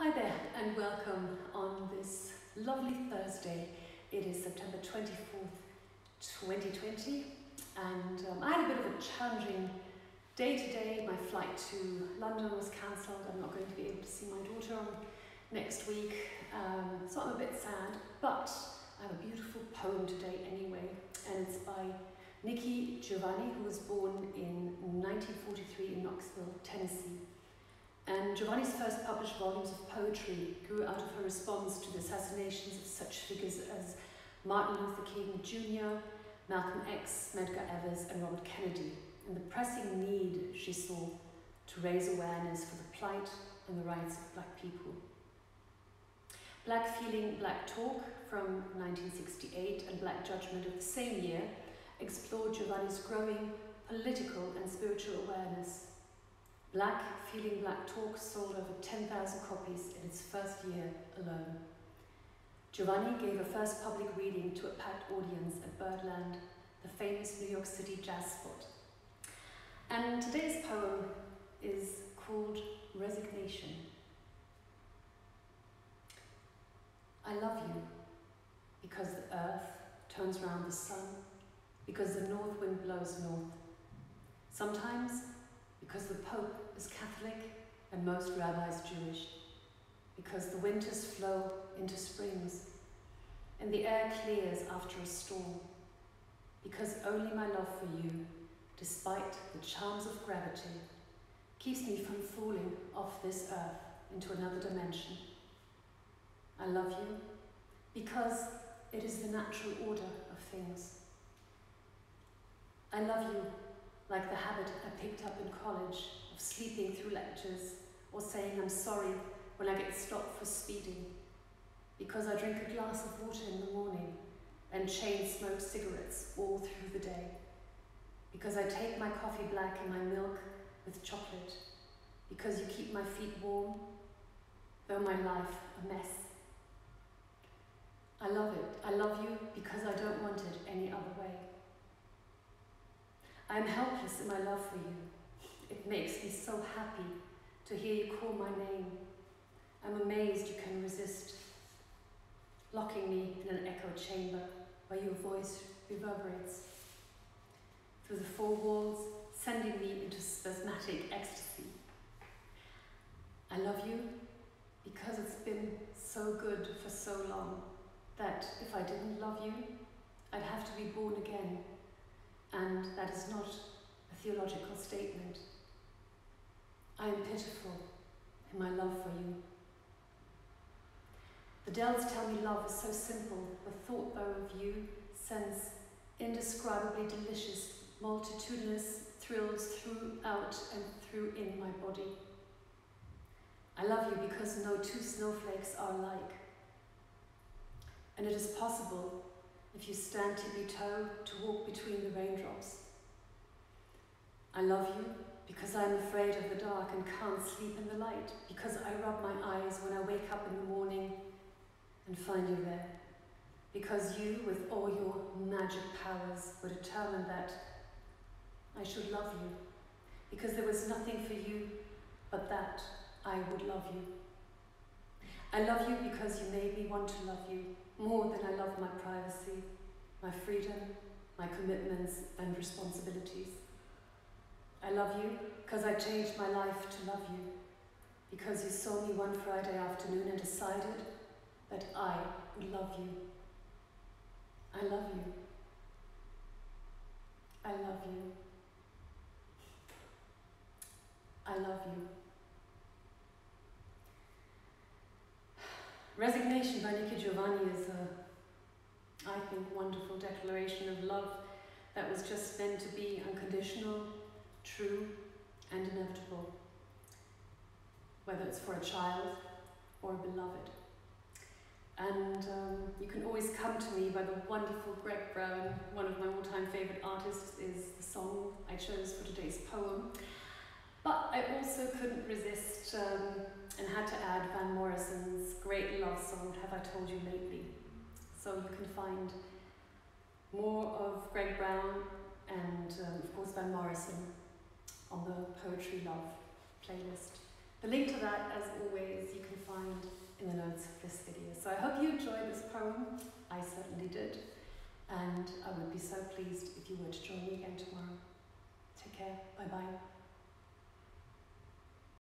Hi there and welcome on this lovely Thursday. It is September 24th, 2020 and I had a bit of a challenging day today. My flight to London was cancelled. I'm not going to be able to see my daughter next week, so I'm a bit sad, but I have a beautiful poem today anyway, and it's by Nikki, Giovanni, who was born in 1943 in Knoxville, Tennessee. And Giovanni's first published volumes of poetry grew out of her response to the assassinations of such figures as Martin Luther King Jr., Malcolm X, Medgar Evers, and Robert Kennedy, and the pressing need she saw to raise awareness for the plight and the rights of Black people. Black Feeling, Black Talk from 1968 and Black Judgment of the same year explored Giovanni's growing political and spiritual awareness. Black Feeling, Black Talk sold over 10,000 copies in its first year alone. Giovanni gave a first public reading to a packed audience at Birdland, the famous New York City jazz spot. And today's poem is called Resignation. I love you because the earth turns round the sun, because the north wind blows north. Sometimes because the Pope is Catholic and most rabbis Jewish, because the winters flow into springs and the air clears after a storm, because only my love for you, despite the charms of gravity, keeps me from falling off this earth into another dimension. I love you because it is the natural order of things. I love you like the habit I picked up in college of sleeping through lectures or saying I'm sorry when I get stopped for speeding, because I drink a glass of water in the morning and chain smoke cigarettes all through the day, because I take my coffee black and my milk with chocolate, because you keep my feet warm, though my life a mess. I love it. I love you because I don't want it any other way. I am helpless in my love for you. It makes me so happy to hear you call my name. I'm amazed you can resist, locking me in an echo chamber where your voice reverberates through the four walls, sending me into spasmodic ecstasy. I love you because it's been so good for so long that if I didn't love you, I'd have to be born again. And that is not a theological statement. I am pitiful in my love for you. The Dells tell me love is so simple. The thought, though, of you sends indescribably delicious, multitudinous thrills throughout and through in my body. I love you because no two snowflakes are alike. And it is possible, if you stand tippy-toe, to walk between the raindrops. I love you because I'm afraid of the dark and can't sleep in the light, because I rub my eyes when I wake up in the morning and find you there, because you, with all your magic powers, were determined that I should love you, because there was nothing for you but that I would love you. I love you because you made me want to love you more than I love my privacy, my freedom, my commitments and responsibilities. I love you because I changed my life to love you, because you saw me one Friday afternoon and decided that I would love you. I love you. I love you. I love you. Resignation by Nikki Giovanni is a, I think, wonderful declaration of love that was just meant to be unconditional, true, and inevitable, whether it's for a child or a beloved. And you can always come to me by the wonderful Greg Brown. One of my all-time favorite artists is the song I chose for today's poem. But I also couldn't resist and had to add Van Morrison's great love song, Have I Told You Lately? So you can find more of Greg Brown and of course Van Morrison on the Poetry Love playlist. The link to that, as always, you can find in the notes of this video. So I hope you enjoyed this poem. I certainly did. And I would be so pleased if you were to join me again tomorrow. Take care. Bye-bye.